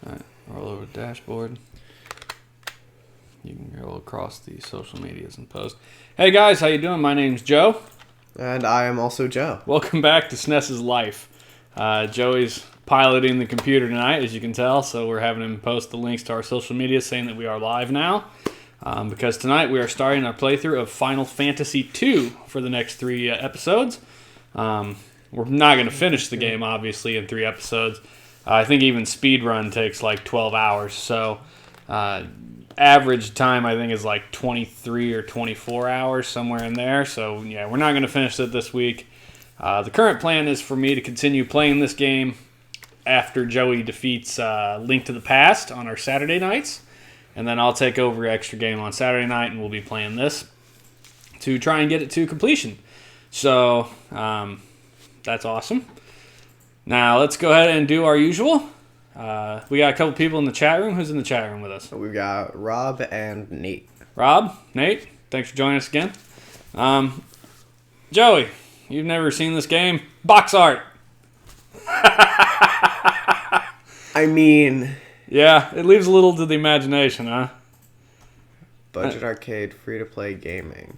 All right, roll over the dashboard. You can go across the social medias and post. Hey guys, how you doing? My name's Joe. And I am also Joe. Welcome back to SNES's Life. Joey's piloting the computer tonight, as you can tell, so we're having him post the links to our social media saying that we are live now. Because tonight we are starting our playthrough of Final Fantasy II for the next 3 episodes. We're not going to finish the game, obviously, in 3 episodes. I think even speedrun takes like 12 hours, so average time I think is like 23 or 24 hours, somewhere in there. So yeah, we're not going to finish it this week. The current plan is for me to continue playing this game after Joey defeats Link to the Past on our Saturday nights. And then I'll take over extra game on Saturday night, and we'll be playing this to try and get it to completion. So that's awesome. Now let's go ahead and do our usual. We got a couple people in the chat room. Who's in the chat room with us? We've got Rob and Nate. Rob, Nate, thanks for joining us again. Joey, you've never seen this game. Box art. I mean... Yeah, it leaves a little to the imagination, huh? Budget arcade, free-to-play gaming.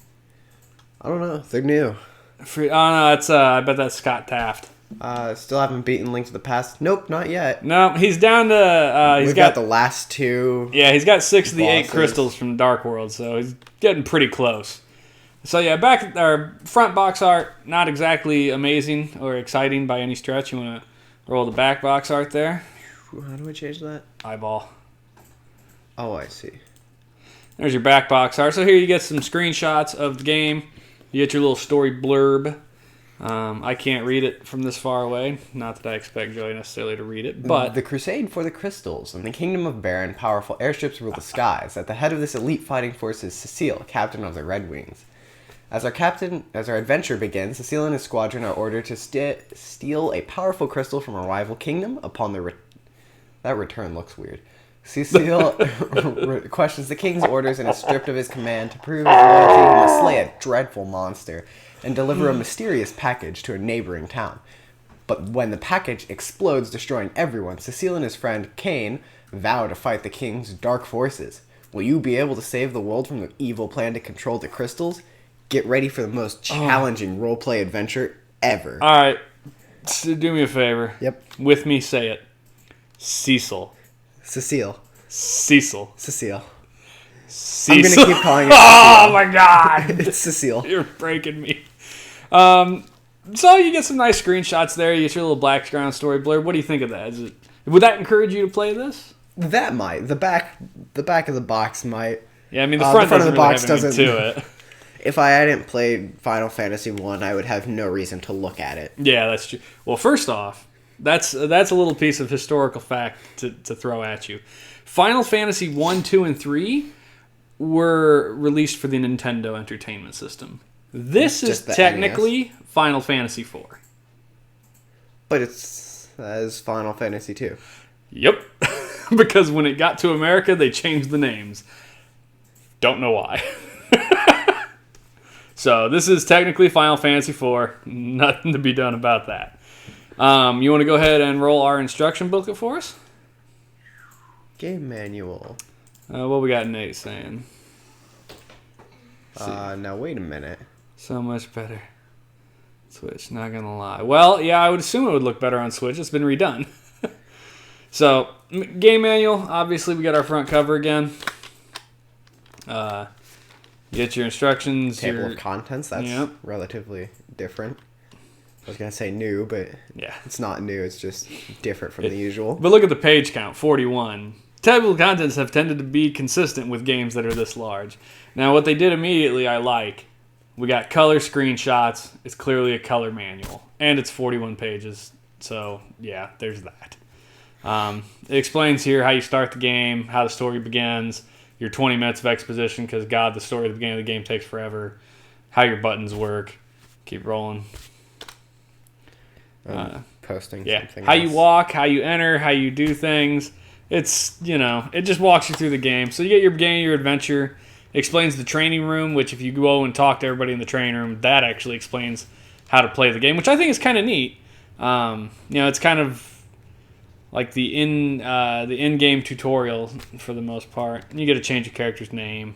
I don't know. They're new. No, it's I bet that's Scott Taft. Still haven't beaten Link to the Past. Nope, not yet. No, he's down to... We've got the last 2. Yeah, he's got 6 of the 8 bosses. crystals from Dark World, so he's getting pretty close. So yeah, back at our front box art, not exactly amazing or exciting by any stretch. You want to roll the back box art there? How do I change that? Eyeball. Oh, I see. There's your back box art. So here you get some screenshots of the game. You get your little story blurb. I can't read it from this far away. Not that I expect Joey necessarily to read it, but... The crusade for the crystals. In the kingdom of Baron, powerful airships rule the skies. At the head of this elite fighting force is Cecile, captain of the Red Wings. As our adventure begins, Cecile and his squadron are ordered to steal a powerful crystal from a rival kingdom. Upon the that return looks weird. Cecile questions the king's orders and is stripped of his command. To prove his loyalty, he must slay a dreadful monster and deliver a mysterious package to a neighboring town. But when the package explodes, destroying everyone, Cecile and his friend Kane vow to fight the king's dark forces. Will you be able to save the world from the evil plan to control the crystals? Get ready for the most challenging roleplay adventure ever. All right. So do me a favor. Yep. With me, say it. Cecil. Cecile. Cecil. Cecile. Cecil. I'm going to keep calling it Cecile. Oh, my God. It's Cecile. You're breaking me. So you get some nice screenshots there. You get your little background story blurb. What do you think of that? Would that encourage you to play this? That might. The back of the box might. Yeah, I mean, the front of the box doesn't to it. If I hadn't played Final Fantasy 1, I would have no reason to look at it. Yeah, that's true. Well, first off, that's a little piece of historical fact to throw at you. Final Fantasy 1, 2, and 3 were released for the Nintendo Entertainment System. This is technically NES. Final Fantasy 4. But it's as Final Fantasy 2. Yep. Because when it got to America, they changed the names. Don't know why. So this is technically Final Fantasy 4. Nothing to be done about that. You want to go ahead and roll our instruction booklet for us? Game manual. What we got Nate saying? Now wait a minute. So much better. Switch, not gonna lie. Well, yeah, I would assume it would look better on Switch. It's been redone. So, game manual. Obviously, we got our front cover again. You get your instructions. Table of contents. That's relatively different. I was going to say new, but yeah, it's not new. It's just different from the usual. But look at the page count, 41. Table of contents have tended to be consistent with games that are this large. Now, what they did immediately, I like. We got color screenshots. It's clearly a color manual. And it's 41 pages. So, yeah, there's that. It explains here how you start the game, how the story begins, your 20 minutes of exposition, because, God, the story at the beginning of the game takes forever, how your buttons work. Keep rolling. Posting something how else. you walk, how you enter, how you do things. It's, it just walks you through the game. So you get your beginning of your adventure. It explains the training room, which if you go and talk to everybody in the training room, that actually explains how to play the game, which I think is kind of neat. It's kind of like the in-game tutorial for the most part. And you get to change your character's name,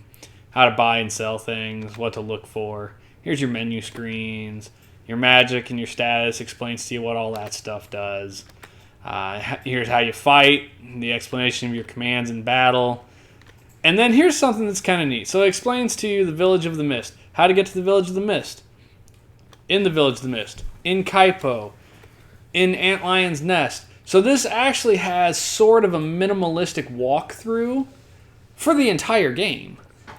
how to buy and sell things, what to look for. Here's your menu screens. Your magic and your status explains to you what all that stuff does. Here's how you fight, the explanation of your commands in battle. And then here's something that's kind of neat. So it explains to you the Village of the Mist, how to get to the Village of the Mist, in the Village of the Mist, in Kaipo, in Antlion's Nest. So this actually has sort of a minimalistic walkthrough for the entire game.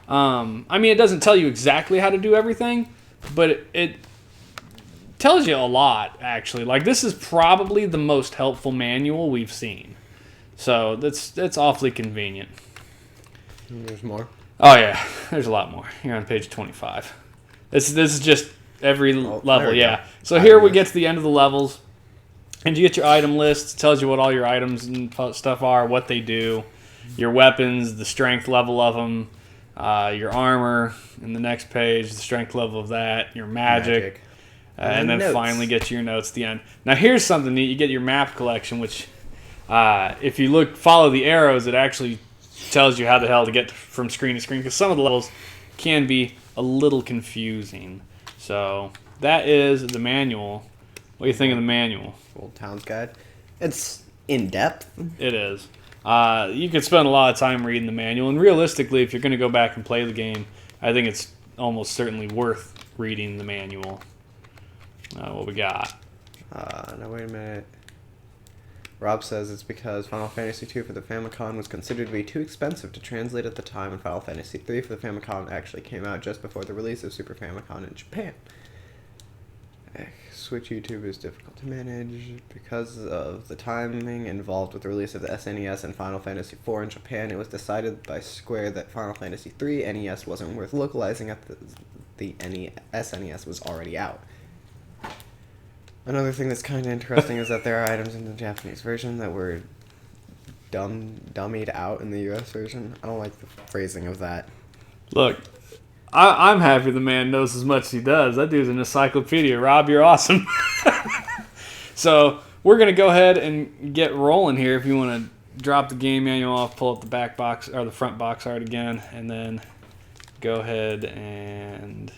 I mean, it doesn't tell you exactly how to do everything, but it tells you a lot, actually. Like, this is probably the most helpful manual we've seen. So that's awfully convenient. There's more. Oh, yeah. There's a lot more. You're on page 25. This is just every level, yeah. So here we get to the end of the levels, and you get your item list. It tells you what all your items and stuff are, what they do, your weapons, the strength level of them, your armor. In the next page, the strength level of that, your magic. And then notes. finally get to your notes at the end. Now here's something neat. You get your map collection, which if you follow the arrows, it actually tells you how the hell to get from screen to screen, because some of the levels can be a little confusing. So that is the manual. What do you think of the manual? Old Town's Guide. It's in depth. It is. You could spend a lot of time reading the manual, and realistically, if you're going to go back and play the game, I think it's almost certainly worth reading the manual. What we got? Now wait a minute. Rob says it's because Final Fantasy II for the Famicom was considered to be too expensive to translate at the time, and Final Fantasy III for the Famicom actually came out just before the release of Super Famicom in Japan. Switch YouTube is difficult to manage because of the timing involved with the release of the SNES and Final Fantasy IV in Japan. It was decided by Square that Final Fantasy III NES wasn't worth localizing, at the SNES was already out. Another thing that's kind of interesting is that there are items in the Japanese version that were dummied out in the US version. I don't like the phrasing of that. Look, I'm happy the man knows as much as he does. That dude's an encyclopedia. Rob, you're awesome. So we're going to go ahead and get rolling here. If you want to drop the game manual off, pull up the back box or the front box art again, and then go ahead and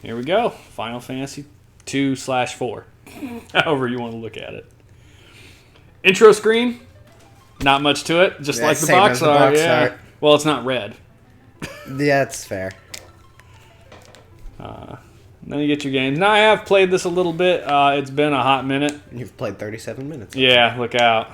here we go. Final Fantasy 2/4. However you want to look at it. Intro screen, not much to it, just like the box art. Yeah. Well, it's not red. Yeah, it's fair. Then you get your games. Now I have played this a little bit. It's been a hot minute. You've played 37 minutes. Yeah, look out.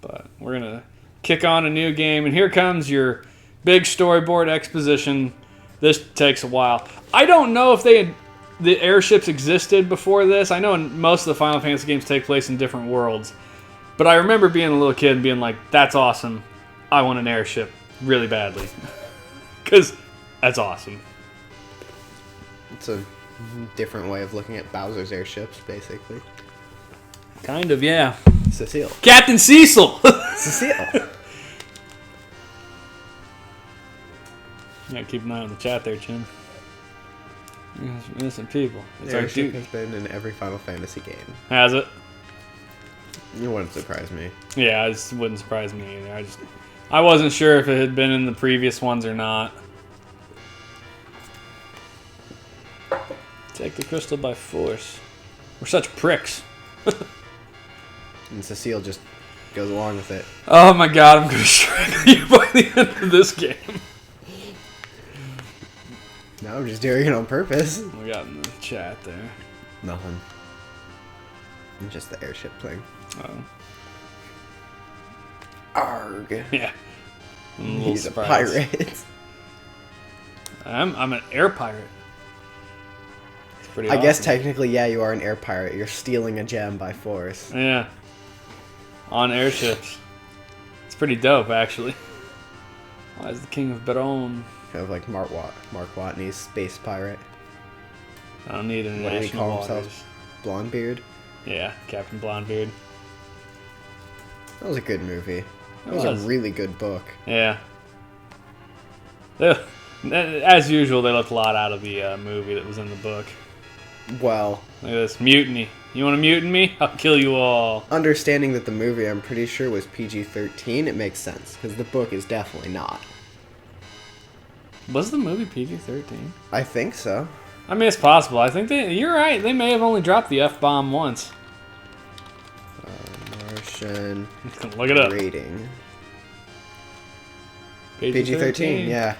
But we're going to kick on a new game, and here comes your big storyboard exposition. This takes a while. I don't know if the airships existed before this. I know most of the Final Fantasy games take place in different worlds. But I remember being a little kid and being like, that's awesome. I want an airship really badly. Because that's awesome. It's a different way of looking at Bowser's airships, basically. Kind of, yeah. Cecile. Captain Cecil! Cecile! You gotta keep an eye on the chat there, Chin. Innocent people. It's The our airship duty. has been in every Final Fantasy game. Has it? You wouldn't surprise me. Yeah, it wouldn't surprise me either. I wasn't sure if it had been in the previous ones or not. Take the crystal by force. We're such pricks. And Cecile just goes along with it. Oh my god, I'm gonna strangle you by the end of this game. No, I'm just doing it on purpose. We got in the chat there. Nothing. Just the airship thing. Oh. Arg. Yeah. I'm a little He's surprised. a pirate. I'm an air pirate. It's pretty I guess awesome. technically, yeah, you are an air pirate. You're stealing a gem by force. Yeah. On airships. It's pretty dope, actually. Why is the King of Baron? Kind of like Mark Watney's space pirate. I don't need What did he international call waters. himself? Blondebeard. Yeah, Captain Blondebeard. That was a good movie. That It was was. a really good book. Yeah. As usual, they left a lot out of the movie that was in the book. Well, Look at this. Mutiny. You want to mutiny me? I'll kill you all. understanding that the movie, I'm pretty sure, was PG-13, it makes sense, because the book is definitely not. Was the movie PG-13? I think so. I mean, it's possible. I think you're right. They may have only dropped the F-bomb once. Martian Look it up. rating. PG-13. Yeah.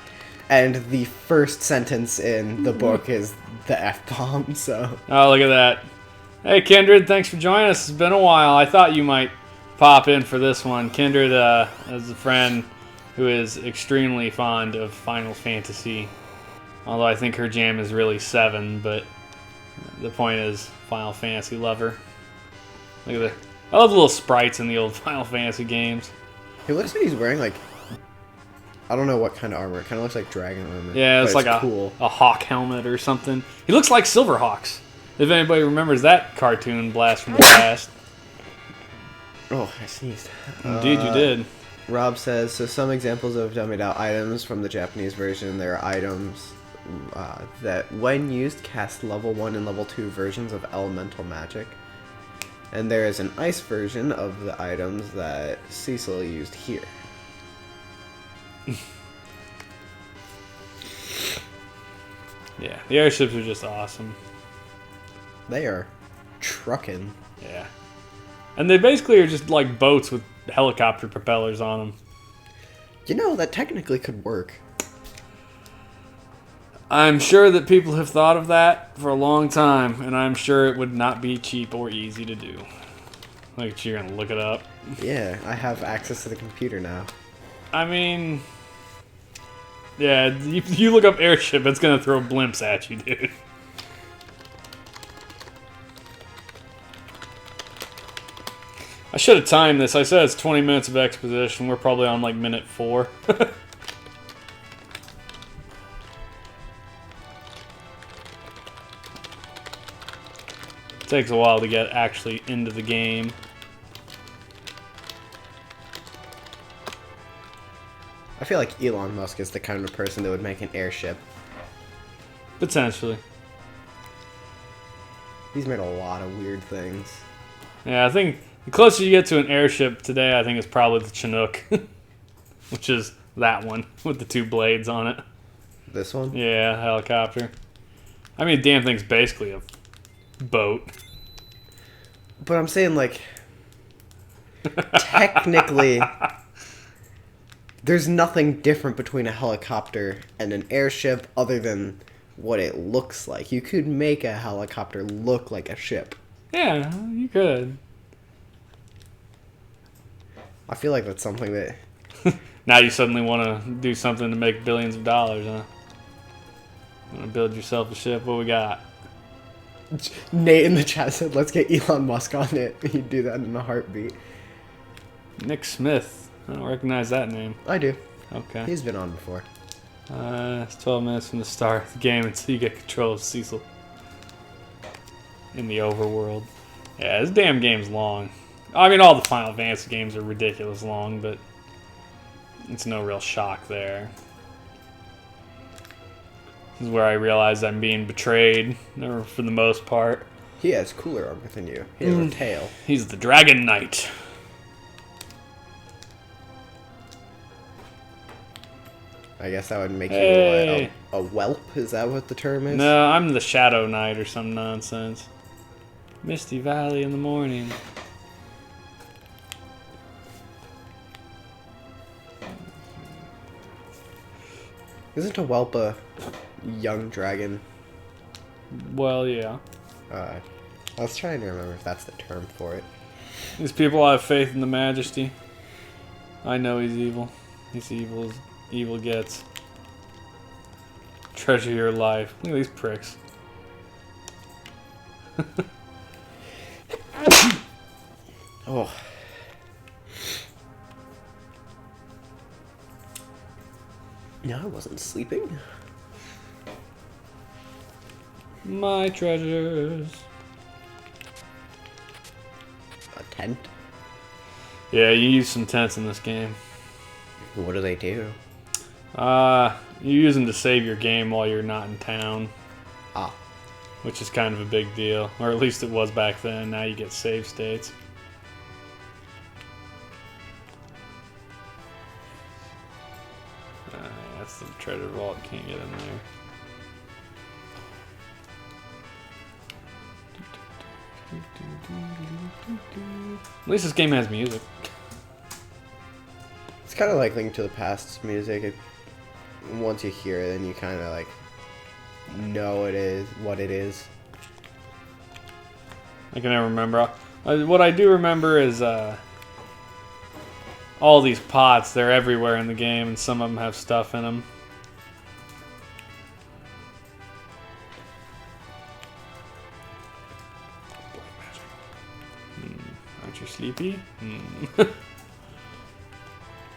And the first sentence in the book is the F-bomb, so... Oh, look at that. Hey, Kindred, thanks for joining us. It's been a while. I thought you might pop in for this one. Kindred is a friend who is extremely fond of Final Fantasy. Although I think her jam is really 7, but the point is Final Fantasy lover. Look at that. I love the little sprites in the old Final Fantasy games. He looks like he's wearing, like... I don't know what kind of armor. It kind of looks like dragon armor. Yeah, it's like cool. a hawk helmet or something. He looks like Silverhawks. If anybody remembers that cartoon blast from the past. Oh, I sneezed. Indeed, you did. Rob says, so some examples of dummied out items from the Japanese version. There are items that, when used, cast level 1 and level 2 versions of elemental magic. And there is an ice version of the items that Cecil used here. Yeah, the airships are just awesome. They are trucking. Yeah. And they basically are just like boats with helicopter propellers on them. You know, that technically could work. I'm sure that people have thought of that for a long time, and I'm sure it would not be cheap or easy to do. Like, you're gonna look it up. Yeah, I have access to the computer now. I mean... Yeah, you look up airship, it's gonna throw blimps at you, dude. I should have timed this. I said it's 20 minutes of exposition. We're probably on like minute 4. Takes a while to get actually into the game. I feel like Elon Musk is the kind of person that would make an airship. Potentially. He's made a lot of weird things. Yeah, I think the closer you get to an airship today, I think it's probably the Chinook. Which is that one with the 2 blades on it. This one? Yeah, helicopter. I mean, damn thing's basically a boat. But I'm saying, like, technically, there's nothing different between a helicopter and an airship other than what it looks like. You could make a helicopter look like a ship. Yeah, you could. I feel like that's something that... Now you suddenly want to do something to make billions of dollars, huh? Want to build yourself a ship? What we got? Nate in the chat said, let's get Elon Musk on it. He'd do that in a heartbeat. Nick Smith. I don't recognize that name. I do. Okay. He's been on before. It's 12 minutes from the start of the game until you get control of Cecil. In the overworld. Yeah, this damn game's long. I mean, all the Final Fantasy games are ridiculous long, but it's no real shock there. This is where I realize I'm being betrayed, or for the most part. He has cooler armor than you. He has a tail. He's the Dragon Knight. I guess that would make Hey. you a whelp. Is that what the term is? No, I'm the Shadow Knight or some nonsense. Misty Valley in the morning. Isn't a whelp a young dragon? Well, yeah. I was trying to remember if that's the term for it. These people have faith in the Majesty. I know he's evil. He's evil as evil gets. Treasure your life. Look at these pricks. Oh. No, I wasn't sleeping. My treasures. A tent? Yeah, you use some tents in this game. What do they do? You use them to save your game while you're not in town. Ah. which is kind of a big deal, or at least it was back then. Now you get save states. That's the treasure vault. Can't get in there. At least this game has music. It's kind of like Link to the Past's music. Once you hear it, then you kind of like know what it is. I can never remember. What I do remember is all these pots. They're everywhere in the game, and some of them have stuff in them. Aren't you sleepy?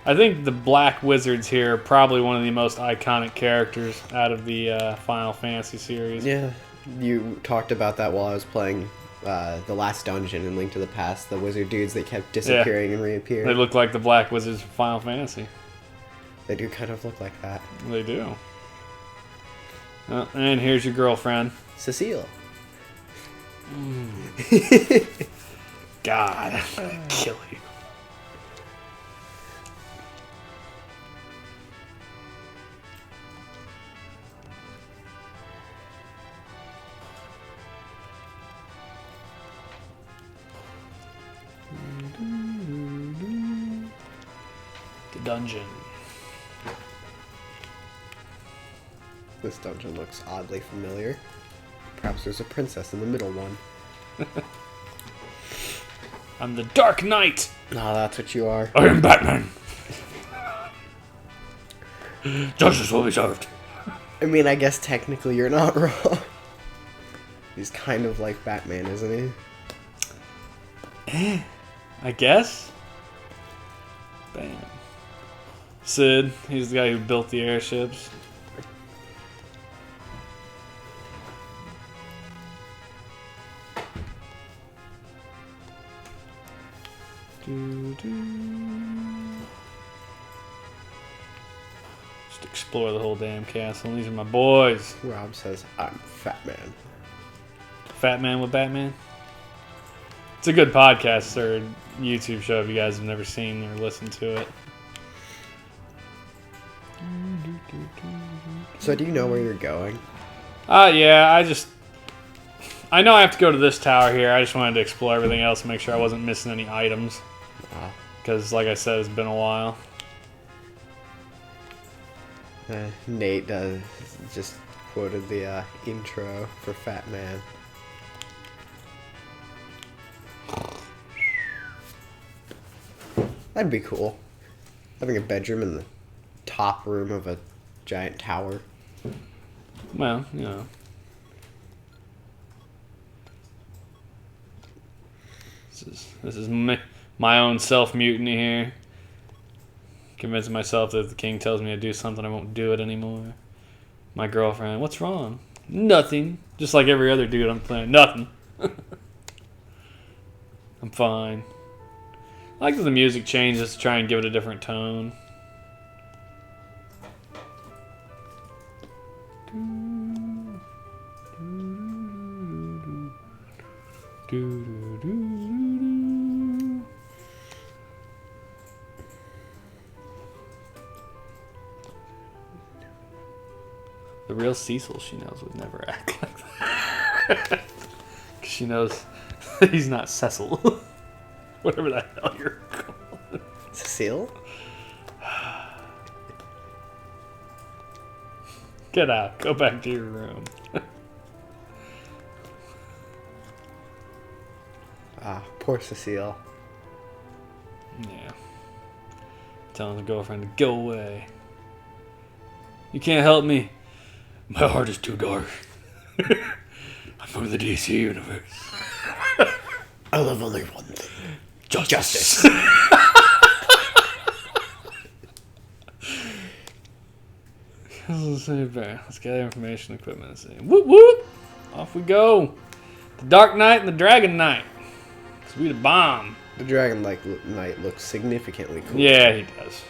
I think the Black Wizards here are probably one of the most iconic characters out of the Final Fantasy series. Yeah, you talked about that while I was playing the last dungeon in Link to the Past. The wizard dudes, they kept disappearing and reappearing. They look like the Black Wizards from Final Fantasy. They do kind of look like that. They do. And here's your girlfriend. Cecile. God, I'm gonna kill you. The dungeon. This dungeon looks oddly familiar. Perhaps there's a princess in the middle one. I'm the Dark Knight. No, that's what you are. I am Batman. Justice will be served. I mean, I guess technically you're not wrong. He's kind of like Batman, isn't he? I guess. Bam. Sid, he's the guy who built the airships. Just explore the whole damn castle. These are my boys. Rob says, I'm Fat Man. Fat Man with Batman. It's a good podcast or YouTube show if you guys have never seen or listened to it. So do you know where you're going? Yeah, I know I have to go to this tower here. I just wanted to explore everything else and make sure I wasn't missing any items. Because, like I said, it's been a while. Nate just quoted the intro for Fat Man. That'd be cool. Having a bedroom in the top room of a giant tower. Well, you know. This is my own self-mutiny here. Convincing myself that if the king tells me to do something, I won't do it anymore. My girlfriend, what's wrong? Nothing. Just like every other dude I'm playing. Nothing. I'm fine. I like that the music changes to try and give it a different tone. The real Cecil, she knows, would never act like that. 'Cause she knows he's not Cecil. Whatever the hell you're called. Cecile? Get out. Go back to your room. Poor Cecile. Yeah. Telling the girlfriend to go away. You can't help me. My heart is too dark. I'm from the DC universe. I love only one thing. Justice. Let's get information equipment and see. Whoop whoop! Off we go. The Dark Knight and the Dragon Knight. Cause we the bomb. The Dragon Knight looks significantly cool. Yeah, he does.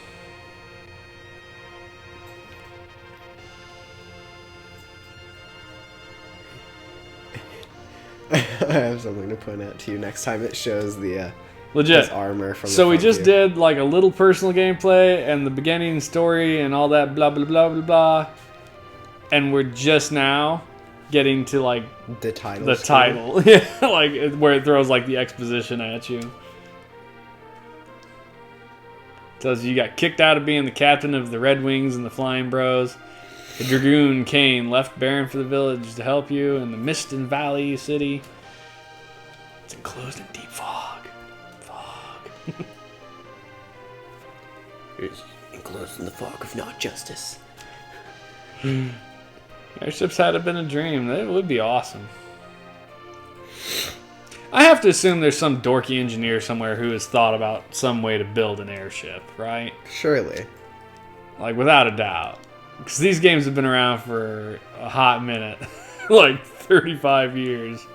I have something to point out to you next time it shows the Legit. his armor from. So the we front just view. did like a little personal gameplay and the beginning story and all that blah blah blah blah blah, and we're just now getting to like the title. the title, yeah, like where it throws like the exposition at you. Tells you got kicked out of being the captain of the Red Wings and the Flying Bros. The Dragoon Kane left Baron for the village to help you in the Mist and Valley city. It's enclosed in deep fog. It's enclosed in the fog of not justice. Airships had it been a dream. That would be awesome. I have to assume there's some dorky engineer somewhere who has thought about some way to build an airship, right? Surely. Like, without a doubt. Because these games have been around for a hot minute. Like, 35 years.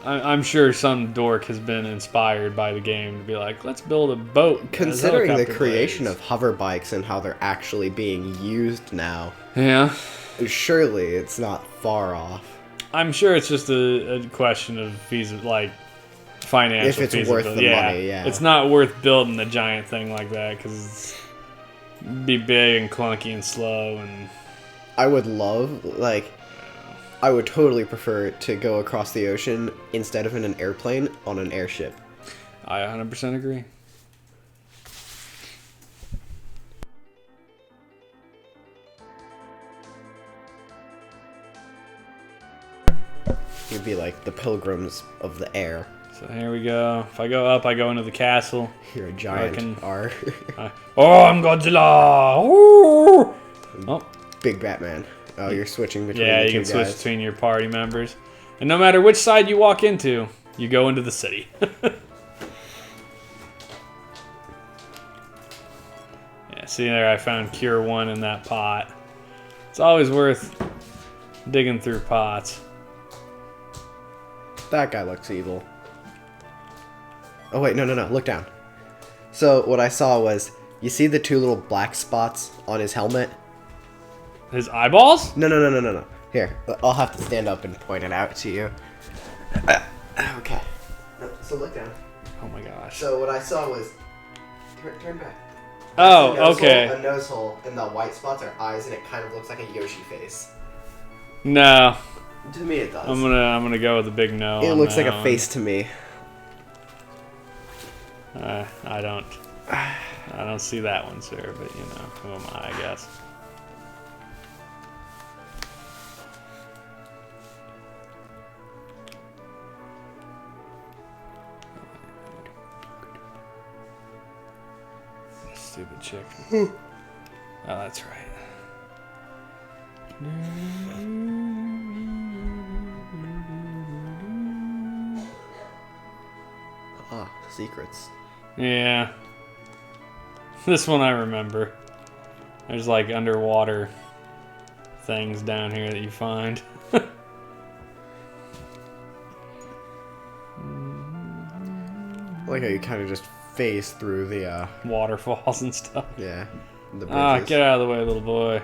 I'm sure some dork has been inspired by the game to be like, let's build a boat. Considering the creation of hover bikes and how they're actually being used now, Yeah. surely it's not far off. I'm sure it's just a question of financial If it's worth feasibility. the money, yeah. It's not worth building a giant thing like that because it'd be big and clunky and slow and... I would I would totally prefer to go across the ocean instead of in an airplane on an airship. I 100% agree. You'd be like the pilgrims of the air. So here we go. If I go up, I go into the castle. You're a giant R. Oh, I'm Godzilla! Ooh! Oh, Big Batman. Oh, you're switching between yeah, the you two can switch guys. between your party members. And no matter which side you walk into, you go into the city. Yeah, see there, I found Cure 1 in that pot. It's always worth digging through pots. That guy looks evil. Oh wait, no, look down. So what I saw was, you see the two little black spots on his helmet? His eyeballs? No. Here, I'll have to stand up and point it out to you. Okay. So look down. Oh my gosh. So what I saw was, turn back. Oh, That's okay. A nose hole, and the white spots are eyes, and it kind of looks like a Yoshi face. No, To me, it does. I'm gonna go with a big no. It on looks that like a one. face to me. I don't see that one, sir. But you know, who am I guess. Stupid chick. Oh, that's right. Ah, secrets. Yeah. This one I remember. There's like underwater things down here that you find. I like how you kind of just phase through the, Waterfalls and stuff. yeah, the Ah, bridges. get out of the way, little boy.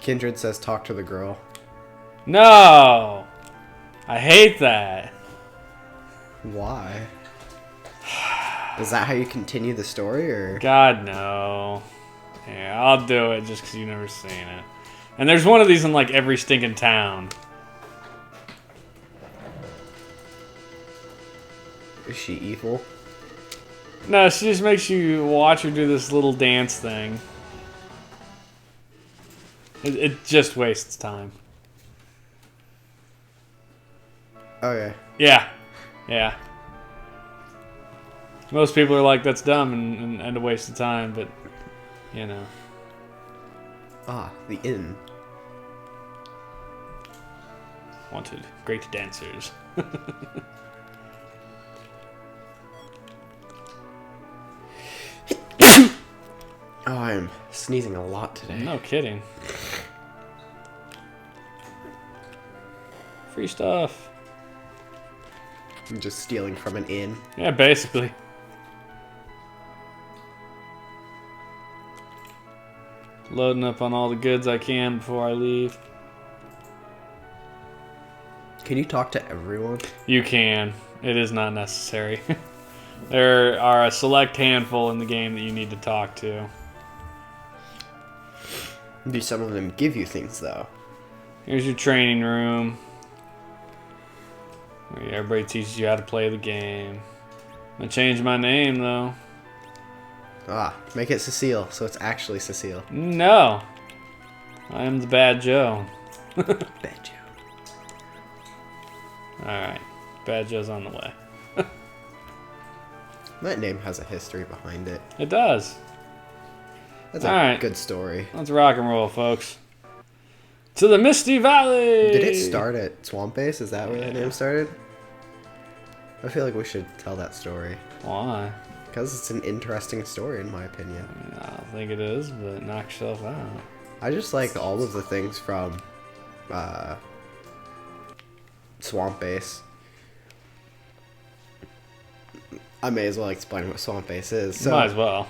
Kindred says talk to the girl. No! I hate that. Why? Is that how you continue the story, or? God, no. Yeah, I'll do it just because you've never seen it. And there's one of these in like every stinking town. Is she evil? No, she just makes you watch her do this little dance thing. It just wastes time. Okay. Yeah. Most people are like, that's dumb and a waste of time, but, you know. Ah, the inn. Wanted great dancers. Oh, I'm sneezing a lot today. No kidding. Free stuff. I'm just stealing from an inn. Yeah, basically. Loading up on all the goods I can before I leave. Can you talk to everyone? You can. It is not necessary. There are a select handful in the game that you need to talk to. Do some of them give you things, though? Here's your training room, where everybody teaches you how to play the game. I'm gonna change my name, though. Ah, make it Cecile, so it's actually Cecile. No. I am the Bad Joe. Bad Joe. Alright. Bad Joe's on the way. That name has a history behind it. It does. That's a Alright. good story. Let's rock and roll, folks. To the Misty Valley! Did it start at Swamp Base? Is that where that name started? I feel like we should tell that story. Why? Because it's an interesting story, in my opinion. I don't think it is, but knock yourself out. I just like all of the things from Swamp Base. I may as well explain what Swamp Base is. So, Might as well.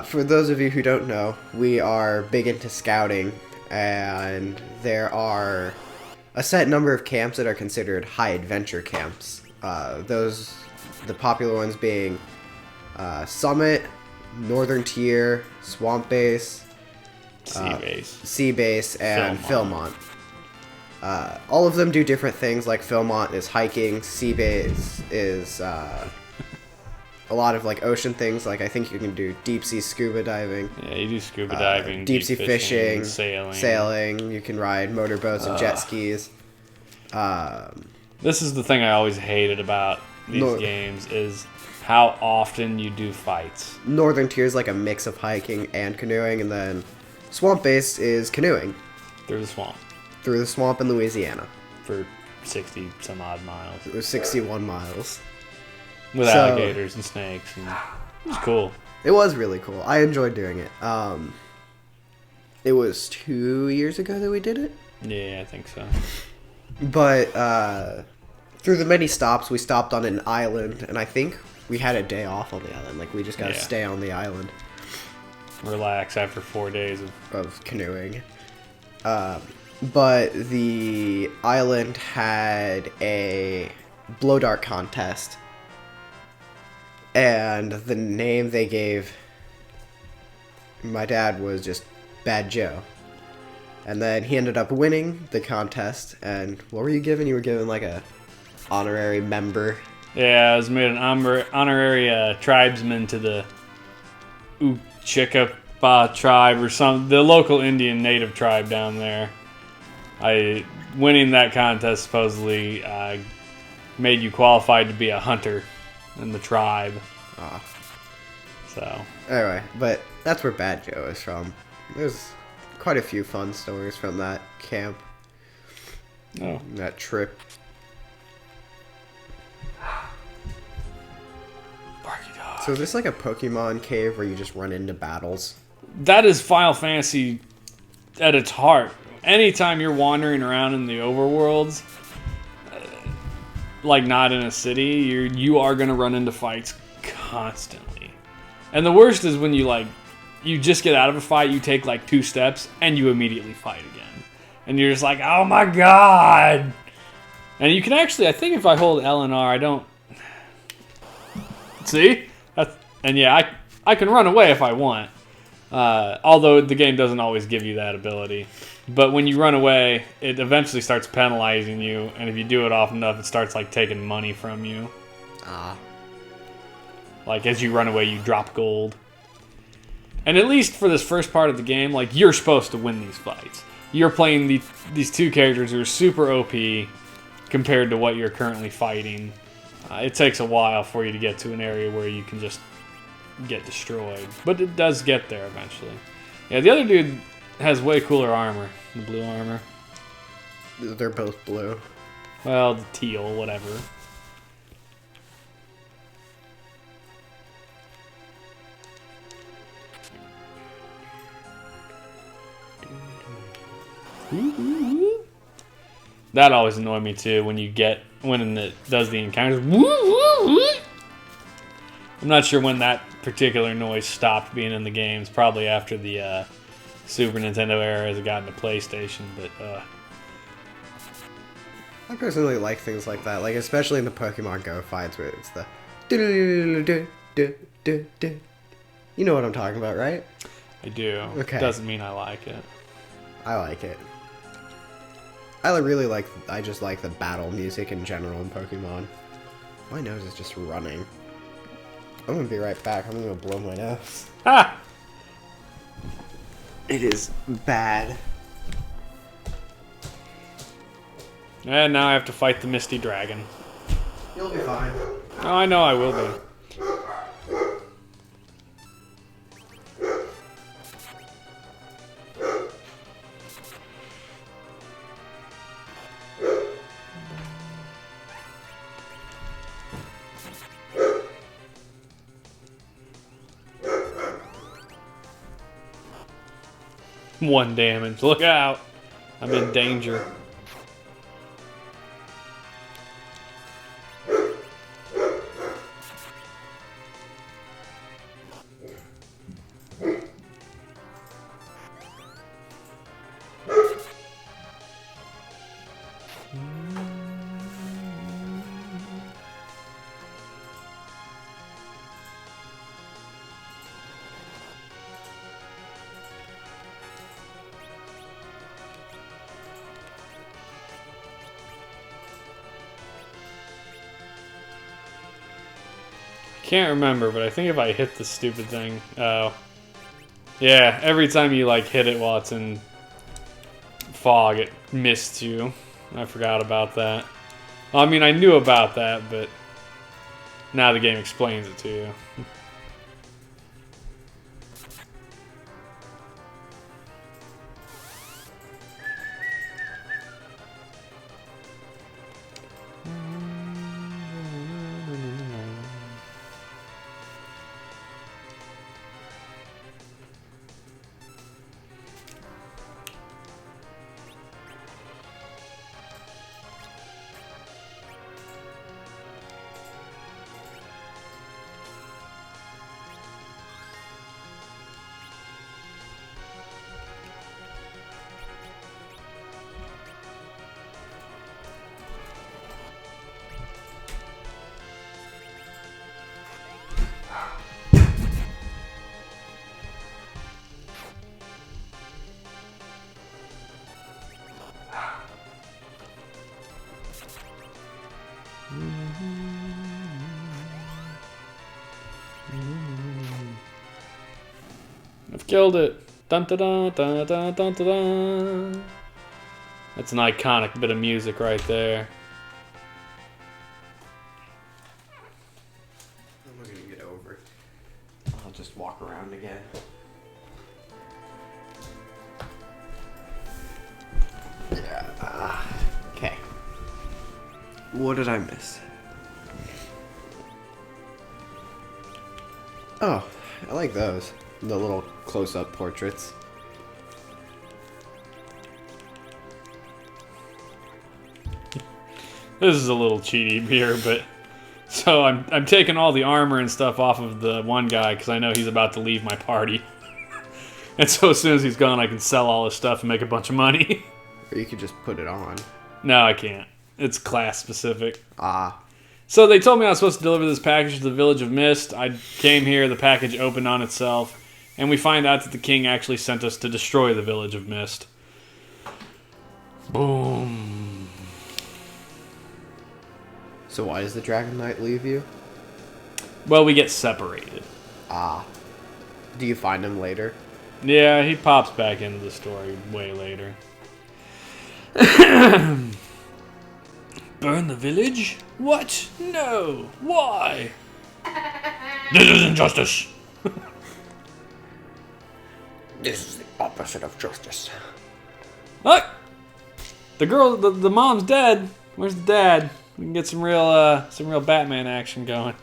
for those of you who don't know, we are big into scouting, and there are a set number of camps that are considered high adventure camps. The popular ones being Summit, Northern Tier, Swamp Base, Sea Base, and Philmont. All of them do different things. Like Philmont is hiking, Sea Base is a lot of like ocean things. Like I think you can do deep sea scuba diving. Yeah, you do scuba diving, deep sea fishing, sailing. You can ride motorboats and jet skis. This is the thing I always hated about these games is how often you do fights. Northern Tier is like a mix of hiking and canoeing, and then Swamp Base is canoeing Through the swamp. through the swamp in Louisiana. For 60 some odd miles. It was 61 miles. With alligators and snakes. And it was cool. It was really cool. I enjoyed doing it. It was 2 years ago that we did it. Yeah, I think so. But through the many stops, we stopped on an island, and I think we had a day off on the island. Like, we just got to stay on the island. Relax after 4 days of canoeing. But the island had a blow dart contest. And the name they gave my dad was just Bad Joe. And then he ended up winning the contest. And what were you given? You were given like a honorary member. Yeah, I was made an honorary tribesman to the Uchikapa tribe or the local Indian native tribe down there. Winning that contest supposedly made you qualified to be a hunter in the tribe. So anyway, but that's where Bad Joe is from. There's quite a few fun stories from that camp. Oh. That trip. Barky dog. So is this like a Pokemon cave where you just run into battles? That is Final Fantasy at its heart. Anytime you're wandering around in the overworlds, like not in a city, you are gonna run into fights constantly. And the worst is when you just get out of a fight, you take like 2 steps, and you immediately fight again. And you're just like, oh my god! And you can actually, I think if I hold L and R, I don't... See? And yeah, I can run away if I want. Although the game doesn't always give you that ability. But when you run away, it eventually starts penalizing you, and if you do it often enough, it starts like taking money from you. Like as you run away, you drop gold. And at least for this first part of the game, like you're supposed to win these fights. You're playing these 2 characters who are super OP compared to what you're currently fighting. It takes a while for you to get to an area where you can just get destroyed, but it does get there eventually. Yeah, the other dude has way cooler armor, the blue armor. They're both blue. Well, the teal, whatever. That always annoyed me too when it does the encounters. I'm not sure when that particular noise stopped being in the games. Probably after the Super Nintendo era as it got into PlayStation. But I personally like things like that, like especially in the Pokemon Go fights where it's the you know what I'm talking about, right? I do. Okay. Doesn't mean I like it. I like it. I just like the battle music in general in Pokemon. My nose is just running. I'm gonna be right back. I'm gonna go blow my nose. Ah! It is bad. And now I have to fight the Misty Dragon. You'll be fine. Oh, I know I will be. One damage. Look out. I'm in danger. Can't remember, but I think if I hit the stupid thing, oh, yeah, every time you like hit it while it's in fog, it missed you. I forgot about that. Well, I mean, I knew about that, but now the game explains it to you. I've killed it. Dun dun dun dun dun dun dun dun. That's an iconic bit of music right there. I'm not gonna get over. I'll just walk around again. Yeah. Okay. What did I miss? Oh, I like those. The little close-up portraits. This is a little cheaty here, but so I'm taking all the armor and stuff off of the one guy because I know he's about to leave my party. And so as soon as he's gone, I can sell all his stuff and make a bunch of money. Or you could just put it on. No, I can't. It's class specific. Ah. So they told me I was supposed to deliver this package to the Village of Mist. I came here, the package opened on itself, and we find out that the king actually sent us to destroy the Village of Mist. Boom. So why does the Dragon Knight leave you? Well, we get separated. Ah. Do you find him later? Yeah, he pops back into the story way later. Burn the village? What? No. Why? This is injustice. This is the opposite of justice. Look! The girl, the mom's dead. Where's the dad? We can get some real Batman action going.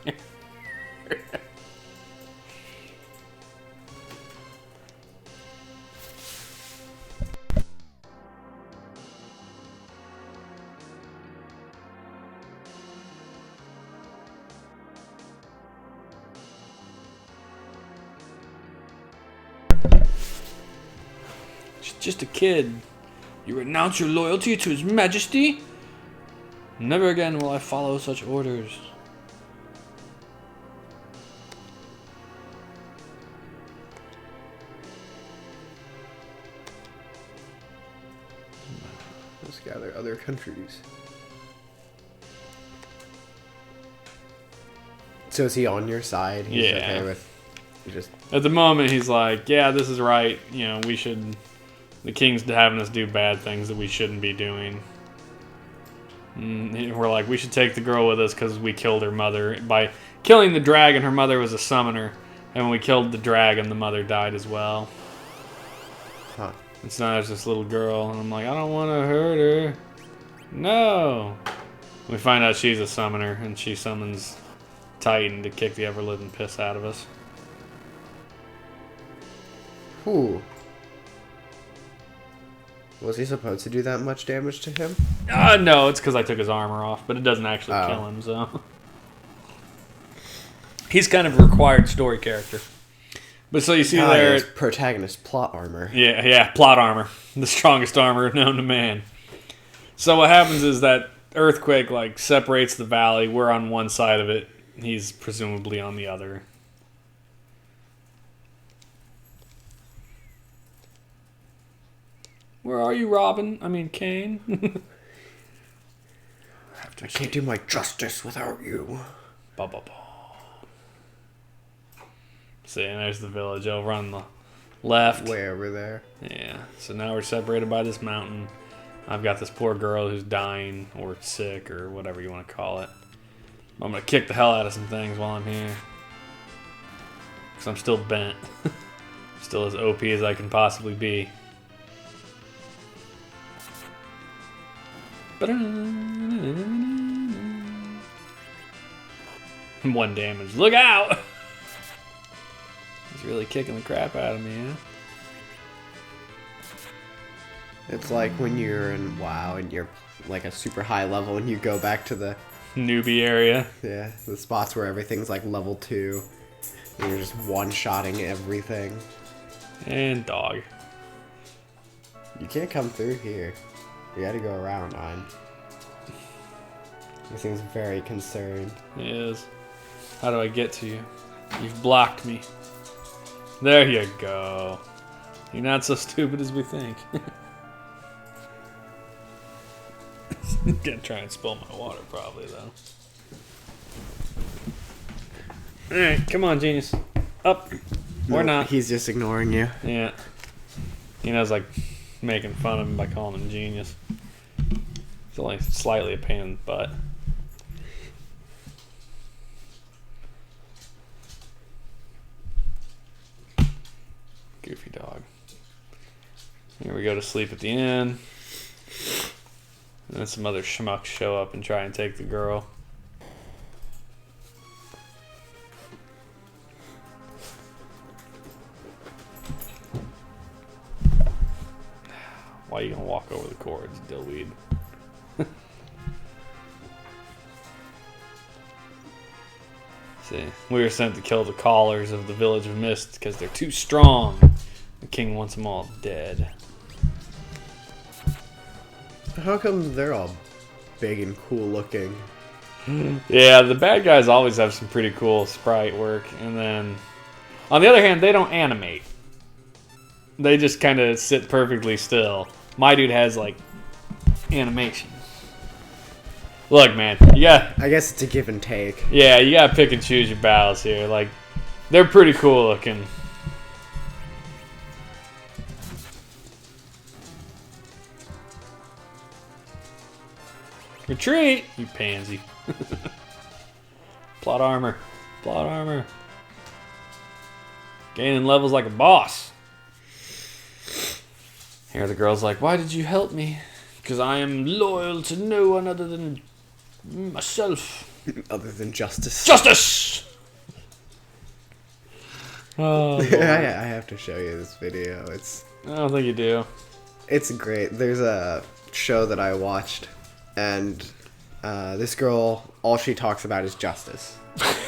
She's just a kid. You renounce your loyalty to His Majesty? Never again will I follow such orders. Let's gather other countries. So is he on your side? He's Yeah. okay with just... At the moment, he's like, yeah, this is right. You know, we should... The king's having us do bad things that we shouldn't be doing. And we're like, we should take the girl with us because we killed her mother. By killing the dragon, her mother was a summoner. And when we killed the dragon, the mother died as well. Huh. It's not as this little girl. And I'm like, I don't want to hurt her. No. We find out she's a summoner, and she summons Titan to kick the ever-living piss out of us. Ooh. Was he supposed to do that much damage to him? No, it's because I took his armor off, but it doesn't actually kill him, so... He's kind of a required story character. But so you see there... protagonist plot armor. Yeah, plot armor. The strongest armor known to man. So what happens is that earthquake, like, separates the valley. We're on one side of it. He's presumably on the other. Where are you, Robin? I mean, Kane. I can't do my justice without you. Ba, ba, ba. See, and there's the village over on the left. Way over there. Yeah, so now we're separated by this mountain. I've got this poor girl who's dying, or sick, or whatever you want to call it. I'm going to kick the hell out of some things while I'm here. Because I'm still bent. Still as OP as I can possibly be. One damage. Look out! He's really kicking the crap out of me, huh? It's like when you're in WoW and you're like a super high level and you go back to the newbie area. Yeah, the spots where everything's like level 2 and you're just one-shotting everything. And dog. You can't come through here. You gotta go around, man. He seems very concerned. He is. How do I get to you? You've blocked me. There you go. You're not so stupid as we think. Gonna try and spill my water probably though. Alright, come on, genius. Up. Or not. He's just ignoring you. Yeah. He knows, like, making fun of him by calling him genius. It's only slightly a pain in the butt. Goofy dog. Here we go to sleep at the inn. And then some other schmucks show up and try and take the girl. Why are you gonna walk over the cords, dillweed? See, we were sent to kill the callers of the Village of Mist because they're too strong. The king wants them all dead. How come they're all big and cool looking? Yeah, the bad guys always have some pretty cool sprite work, and then on the other hand, they don't animate. They just kind of sit perfectly still. My dude has like animation. Look, man, you got. I guess it's a give and take. Yeah, you gotta pick and choose your battles here. Like, they're pretty cool looking. Retreat, you pansy. Plot armor. Plot armor. Gaining levels like a boss. Here the girl's like, why did you help me? Because I am loyal to no one other than myself. Other than justice. Justice! Oh, I have to show you this video. I don't think you do. It's great. There's a show that I watched, and this girl, all she talks about is justice.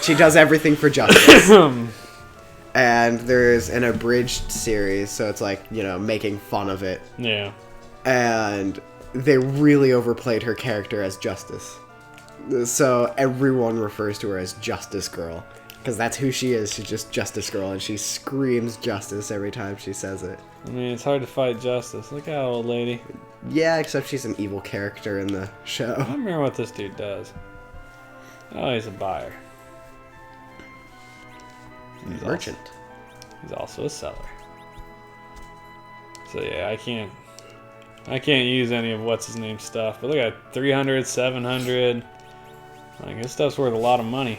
She does everything for justice. And there's an abridged series, so it's like, you know, making fun of it. Yeah. And they really overplayed her character as Justice. So everyone refers to her as Justice Girl. Because that's who she is. She's just Justice Girl, and she screams justice every time she says it. I mean, it's hard to fight justice. Look out, old lady. Yeah, except she's an evil character in the I show. don't remember what this dude does. Oh, he's a buyer. Merchant. He's also a seller. So yeah, I can't use any of what's his name stuff. But look at 300, 700. Like this stuff's worth a lot of money.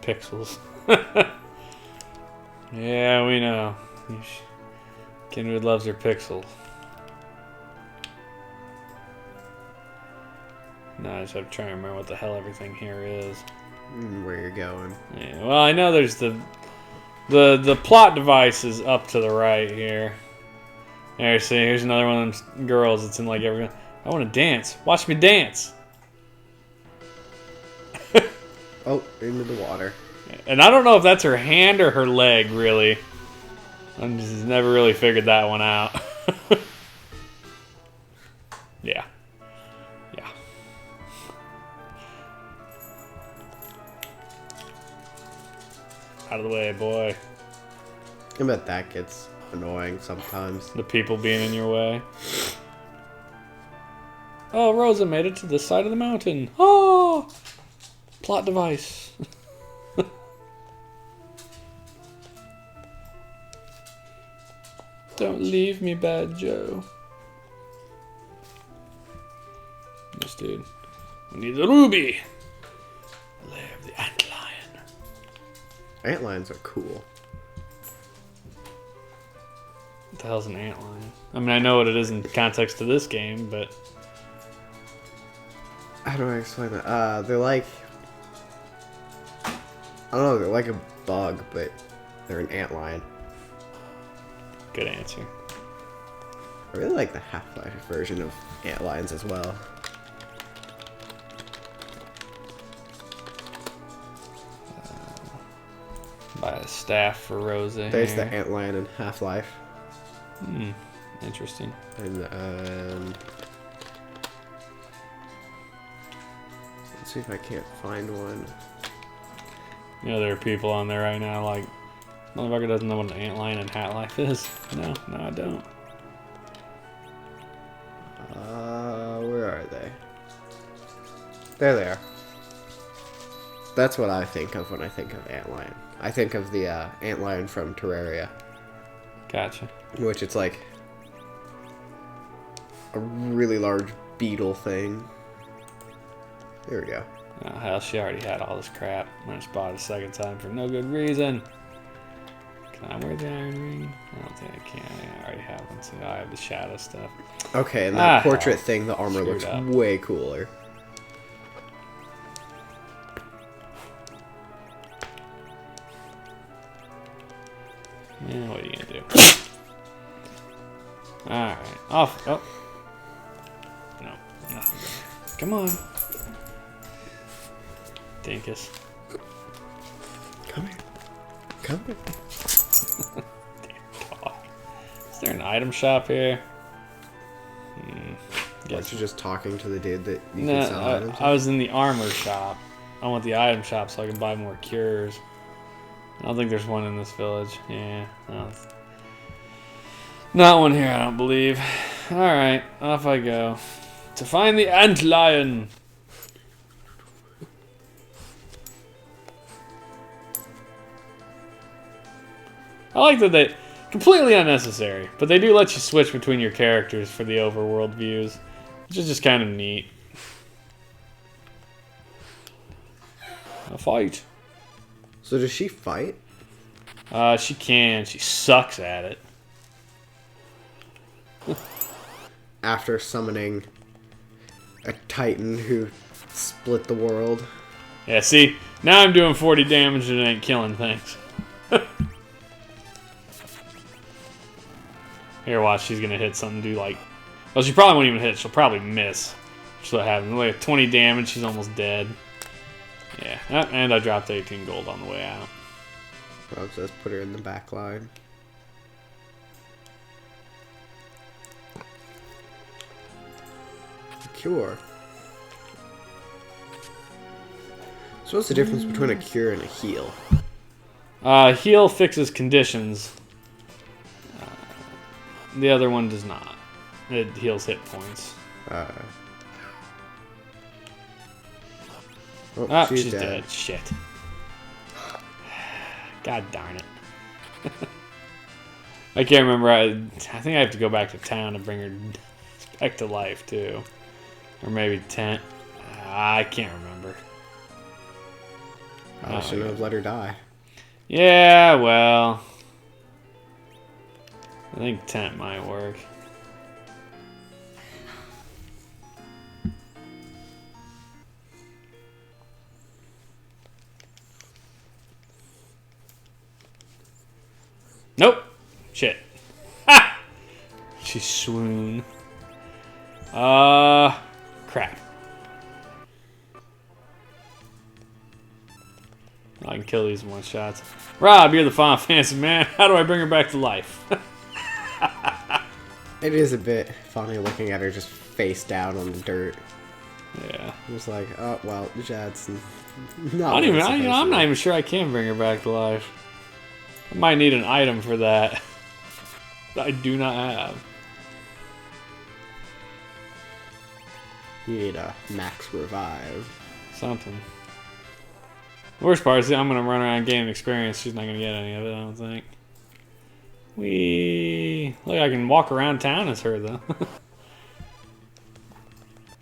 Pixels. Yeah, we know. Kindred loves her pixels. Now I just have to try and remember what the hell everything here is. Where you're going. Yeah, well, I know there's the plot device is up to the right here. There, see, here's another one of them girls that's in like every. I want to dance. Watch me dance. Oh, into the water. And I don't know if that's her hand or her leg, really. I just never really figured that one out. Yeah. Yeah. Out of the way, boy. I bet that gets annoying sometimes. The people being in your way. Oh, Rosa made it to this side of the mountain. Oh! Plot device. Don't leave me, Bad Joe. This dude. We need the ruby. The lair of the antlion. Antlions are cool. What the hell's an antlion? I mean, I know what it is in context to this game, but... How do I explain that? They're like... I don't know, they're like a bug, but they're an antlion. Good answer. I really like the Half-Life version of antlions as well. Buy a staff for Rosa. There's here. the antlion in Half-Life. Interesting. And, let's see if I can't find one. You know, there are people on there right now like, motherfucker doesn't know what an antlion in Half-Life is. No, I don't. Where are they? There they are. That's what I think of when I think of antlion. I think of the antlion from Terraria. Gotcha. Which it's like a really large beetle thing. There we go. Oh, hell, she already had all this crap. I just bought it a second time for no good reason. Can I wear the iron ring? I don't think I can. I already have one, so I have the shadow stuff. Okay, and that portrait hell. thing, the armor Screwed looks up. way cooler. Yeah, what are you gonna do? Alright, off. Oh. No, nothing. Come on. Dinkus. Come here. Come here. Damn dog. Is there an item shop here? Guess you're just talking to the dude that you No, can sell items. I was in the armor shop. I want the item shop so I can buy more cures. I don't think there's one in this village. Yeah, no. Not one here, I don't believe. Alright, off I go. To find the antlion. I like that they... Completely unnecessary, but they do let you switch between your characters for the overworld views, which is just kind of neat. A fight. So does she fight? She can. She sucks at it. After summoning a titan who split the world. Yeah, see, now I'm doing 40 damage and it ain't killing things. Here, watch, she's gonna hit something, do like... Well, she probably won't even hit, she'll probably miss. That's what happened. Like 20 damage, she's almost dead. Yeah, and I dropped 18 gold on the way out. I'll just put her in the back line. Cure. So what's the difference between a cure and a heal? Heal fixes conditions. The other one does not. It heals hit points. Oh, she's dead. Shit. God darn it. I can't remember. I think I have to go back to town to bring her back to life, too. Or maybe tent. I can't remember. I shouldn't have let her die. Yeah, well. I think tent might work. Nope. Shit. Ha! She swoon. Crap. I can kill these in one shots. Rob, you're the Final Fantasy man. How do I bring her back to life? It is a bit funny looking at her just face down on the dirt. Yeah. Just like, oh well, that's I'm not even sure I can bring her back to life. I might need an item for that. I do not have. You need a max revive. Something. Worst part is I'm gonna run around gaining experience. She's not gonna get any of it, I don't think. Look, I can walk around town as her though.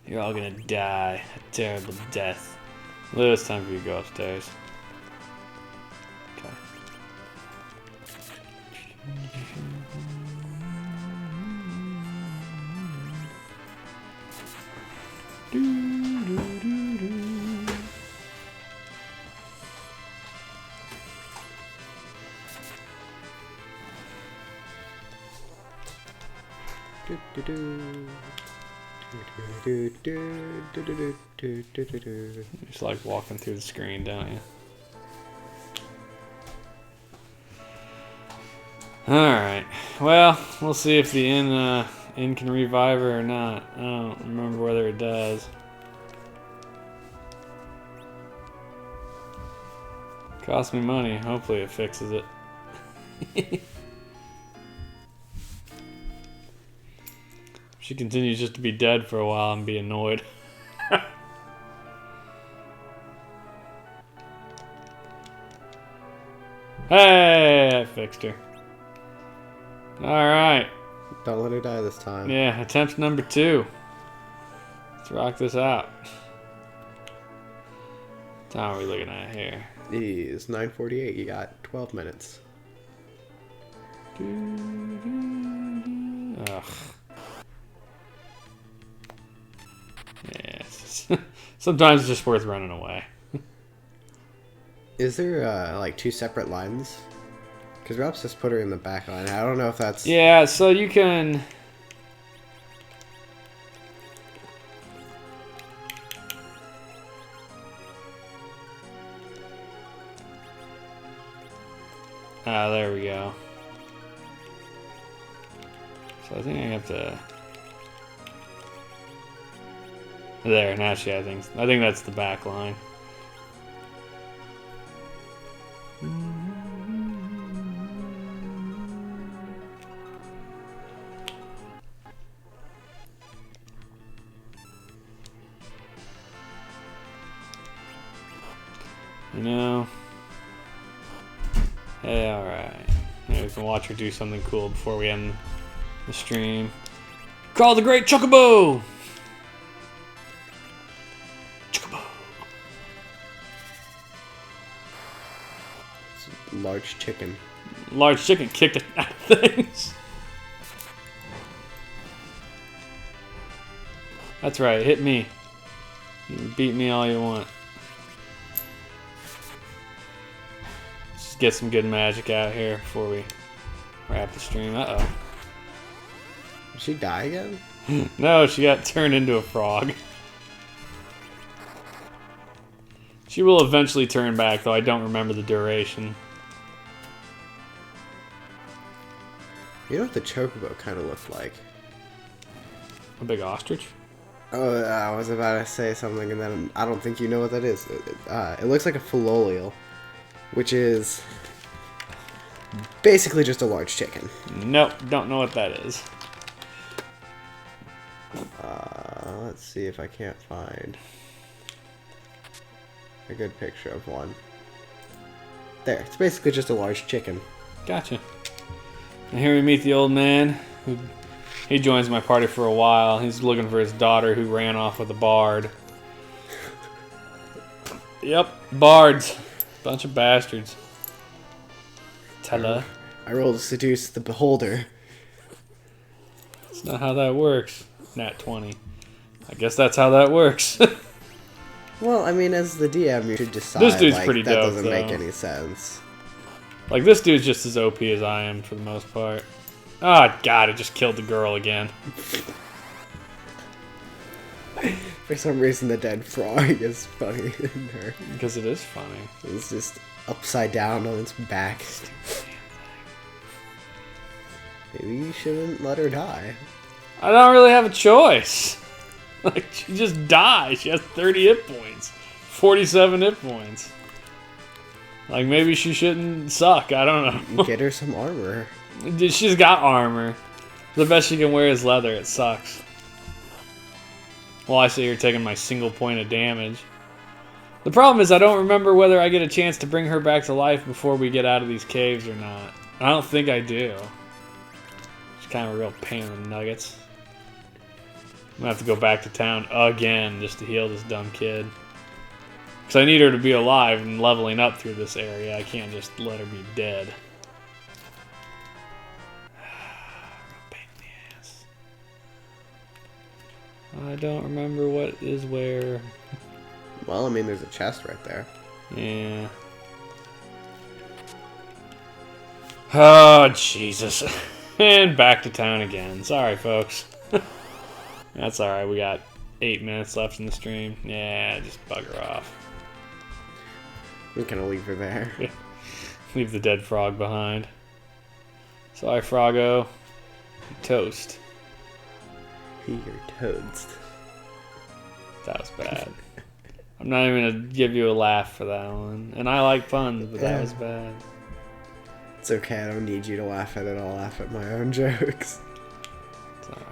You're all gonna die a terrible death. Lou, it's time for you to go upstairs. Okay. You just like walking through the screen, don't you? Alright. Well, we'll see if the inn can revive her or not. I don't remember whether it does. Cost me money. Hopefully it fixes it. She continues just to be dead for a while and be annoyed. Hey, I fixed her. Alright. Don't let her die this time. Yeah, attempt number 2. Let's rock this out. What time are we looking at here? It is 9:48. You got 12 minutes. Ugh. Yeah, sometimes it's just worth running away. Is there like 2 separate lines? Because Rob's just put her in the back line. I don't know if that's... Yeah, so you can... Ah, there we go. So I think I have to... There, now she, I think that's the back line. You know... Hey, alright. Maybe we can watch her do something cool before we end the stream. Call the Great Chocobo! Chocobo! It's a large chicken. Large chicken kicked it out of things. That's right, hit me. You can beat me all you want. Just get some good magic out here before we wrap the stream. Uh-oh. Did she die again? No, she got turned into a frog. She will eventually turn back, though I don't remember the duration. You know what the chocobo kind of looked like? A big ostrich? Oh, I was about to say something, and then I don't think you know what that is. It looks like a filolial, which is basically just a large chicken. Nope, don't know what that is. Let's see if I can't find a good picture of one. There, it's basically just a large chicken. Gotcha. And here we meet the old man. He joins my party for a while. He's looking for his daughter who ran off with a bard. Yep, bards. Bunch of bastards. Tella. I rolled to seduce the beholder. That's not how that works. Nat 20. I guess that's how that works. Well, I mean, as the DM, you should decide. This dude's like, pretty that dope, doesn't though. make any sense. Like, this dude's just as OP as I am for the most part. Oh, God, it just killed the girl again. For some reason, the dead frog is funny in her. Because it is funny. It's just upside down on its back. Maybe you shouldn't let her die. I don't really have a choice. Like, she just dies. She has 30 hit points. 47 hit points. Like, maybe she shouldn't suck. I don't know. Get her some armor. She's got armor. The best she can wear is leather. It sucks. Well, I sit here taking my single point of damage. The problem is I don't remember whether I get a chance to bring her back to life before we get out of these caves or not. I don't think I do. It's kind of a real pain in the nuggets. I'm going to have to go back to town again just to heal this dumb kid. Because I need her to be alive and leveling up through this area. I can't just let her be dead. Pain in the ass. I don't remember what is where. Well, I mean, there's a chest right there. Yeah. Oh, Jesus. And back to town again. Sorry, folks. That's alright, we got 8 minutes left in the stream. Yeah, just bugger off. We're gonna leave her there. Leave the dead frog behind. Sorry, Froggo. Toast. You're toast. That was bad. I'm not even gonna give you a laugh for that one. And I like puns, but that was bad. It's okay, I don't need you to laugh at it. I'll laugh at my own jokes. It's alright.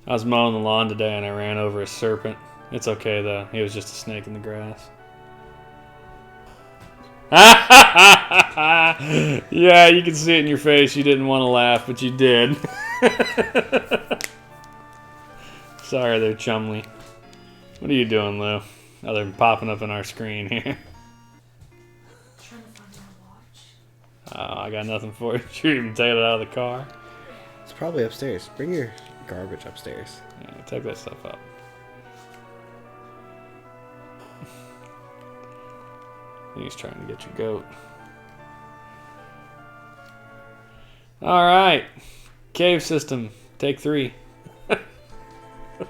I was mowing the lawn today and I ran over a serpent. It's okay though. He was just a snake in the grass. Yeah, you can see it in your face. You didn't want to laugh, but you did. Sorry there, Chumley. What are you doing, Lou? Other than popping up on our screen here. Trying to find my watch. Oh, I got nothing for you. You even take it out of the car. It's probably upstairs. Bring your garbage upstairs. Yeah, take that stuff up. He's trying to get your goat. Alright. Cave system. Take 3.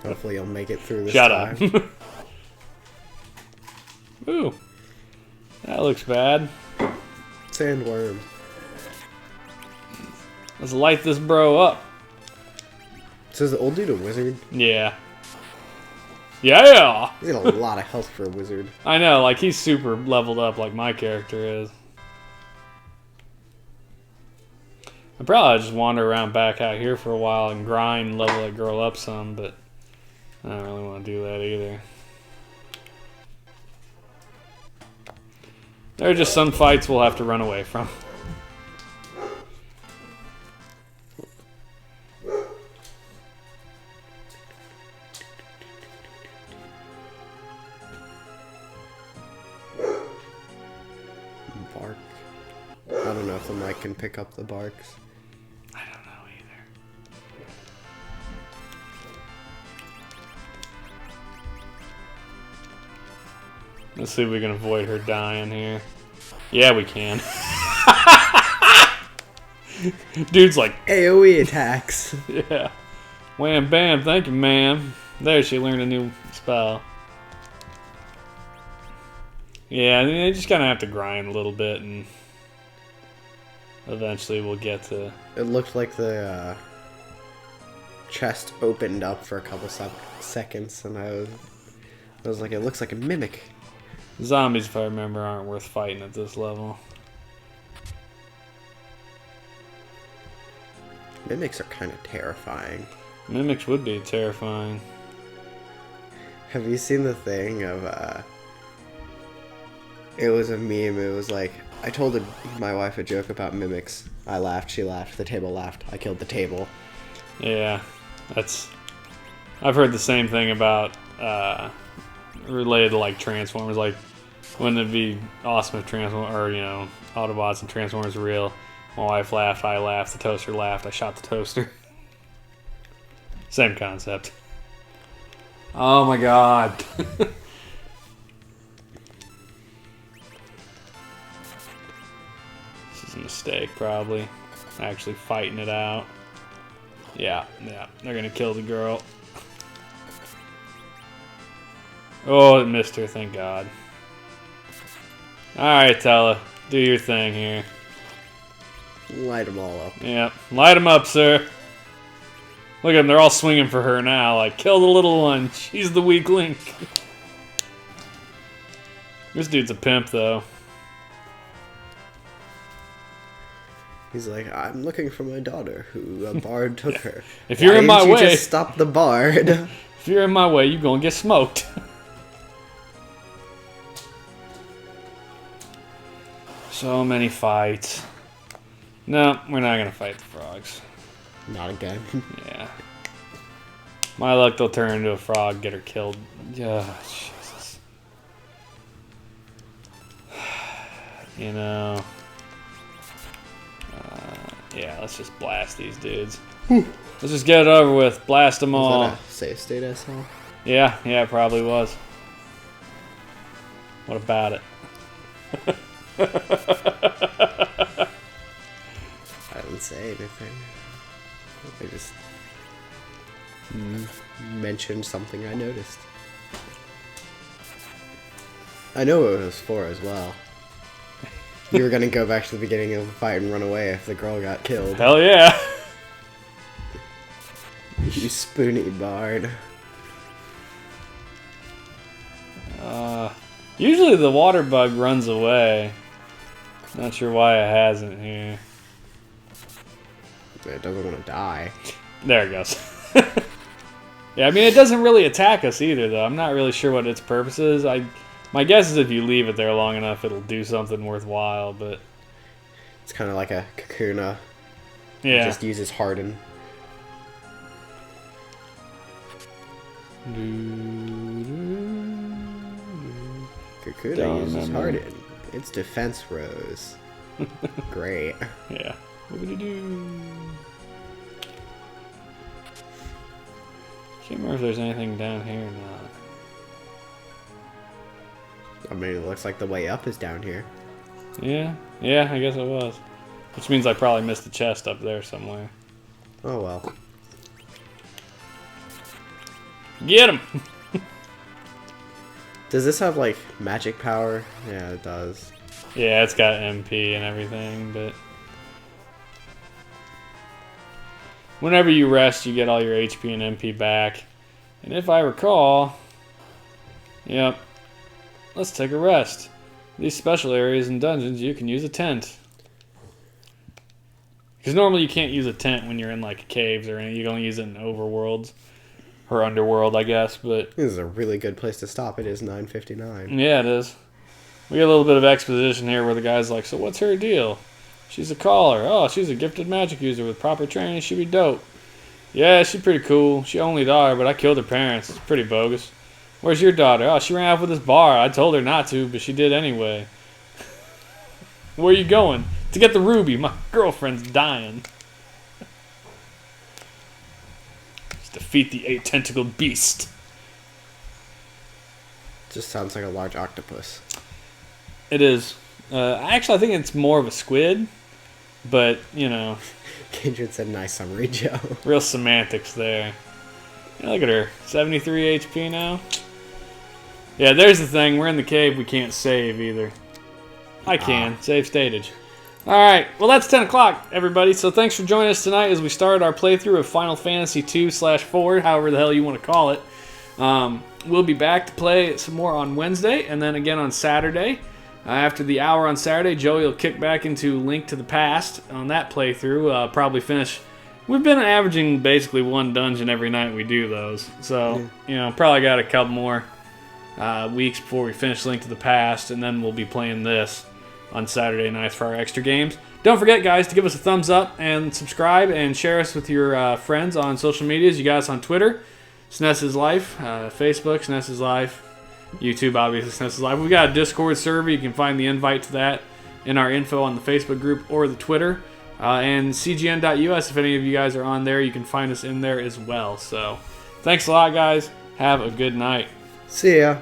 Hopefully you'll make it through this Shut time. up. Ooh. That looks bad. Sandworm. Let's light this bro up. So is the old dude a wizard? Yeah. Yeah! He's got a lot of health for a wizard. I know, like he's super leveled up like my character is. I'd probably just wander around back out here for a while and grind and level that girl up some, but I don't really want to do that either. There are just some fights we'll have to run away from. Bark. I don't know if the mic can pick up the barks. I don't know either. Let's see if we can avoid her dying here. Yeah, we can. Dude's like, AoE attacks. yeah. Wham bam, thank you, ma'am. There, she learned a new spell. Yeah, I mean, you just kind of have to grind a little bit and eventually we'll get to. It looked like the chest opened up for a couple seconds, and I was like, it looks like a mimic. Zombies, if I remember, aren't worth fighting at this level. Mimics are kind of terrifying. Mimics would be terrifying. Have you seen the thing of, it was a meme, it was like, I told my wife a joke about mimics. I laughed, she laughed, the table laughed, I killed the table. Yeah, I've heard the same thing about, related to, like, Transformers. Like, wouldn't it be awesome if Autobots and Transformers were real? My wife laughed, I laughed, the toaster laughed, I shot the toaster. Same concept. Oh my god. This is a mistake, probably. Actually fighting it out. Yeah, they're gonna kill the girl. Oh, it missed her, thank god. Alright, Tella, do your thing here. Light them all up. Yep, light them up, sir. Look at them, they're all swinging for her now. Like, kill the little one. She's the weak link. This dude's a pimp, though. He's like, I'm looking for my daughter, who a bard took her. If you're in my Why didn't you way, just stop the bard. if you're in my way, you're gonna get smoked. So many fights. No, we're not gonna fight the frogs. Not again. Yeah. My luck, they'll turn into a frog, get her killed. Yeah, Jesus. You know. Yeah, let's just blast these dudes. Let's just get it over with. Blast them all. Was that a save state I saw? Yeah, it probably was. What about it? I didn't say anything. I just mentioned something I noticed. I know what it was for as well. You were gonna go back to the beginning of the fight and run away if the girl got killed. Hell yeah! You spoony bard. Usually the water bug runs away. Not sure why it hasn't here. It doesn't want to die. There it goes. Yeah, I mean, it doesn't really attack us either, though. I'm not really sure what its purpose is. My guess is if you leave it there long enough, it'll do something worthwhile, but... It's kind of like a Kakuna. Yeah. It just uses Harden. Kakuna uses Harden. Its defense rose. Great. Yeah. What-a-do. Can't remember if there's anything down here or not. I mean, it looks like the way up is down here. Yeah, I guess it was. Which means I probably missed the chest up there somewhere. Oh well. Get him! Does this have, like, magic power? Yeah, it does. Yeah, it's got MP and everything, but... Whenever you rest, you get all your HP and MP back. And if I recall... Yep. Let's take a rest. These special areas and dungeons, you can use a tent. Because normally you can't use a tent when you're in, like, caves or anything. You can only use it in overworlds. Or underworld, I guess, but... This is a really good place to stop. It is 9:59. Yeah, it is. We get a little bit of exposition here where the guy's like, so what's her deal? She's a caller. Oh, she's a gifted magic user with proper training. She'd be dope. Yeah, she's pretty cool. She only daughter, but I killed her parents. It's pretty bogus. Where's your daughter? Oh, she ran off with this bar. I told her not to, but she did anyway. Where you going? To get the ruby. My girlfriend's dying. Just defeat the 8-tentacled beast. Just sounds like a large octopus. It is. Actually, I think it's more of a squid, but, you know. Kindred said, nice summary, Joe. Real semantics there. Yeah, look at her. 73 HP now. Yeah, there's the thing. We're in the cave. We can't save either. I can. Save stated. All right, well, that's 10 o'clock, everybody. So thanks for joining us tonight as we started our playthrough of Final Fantasy 2/4, however the hell you want to call it. We'll be back to play some more on Wednesday and then again on Saturday. After the hour on Saturday, Joey will kick back into Link to the Past on that playthrough. Probably finish. We've been averaging basically one dungeon every night we do those. So, probably got a couple more weeks before we finish Link to the Past, and then we'll be playing this on Saturday nights for our extra games. Don't forget, guys, to give us a thumbs up and subscribe and share us with your friends on social medias. You got us on Twitter, SNES is Life, Facebook, SNES is Life, YouTube, obviously, SNES is Life. We got a Discord server. You can find the invite to that in our info on the Facebook group or the Twitter. And cgn.us, if any of you guys are on there, you can find us in there as well. So, thanks a lot, guys. Have a good night. See ya.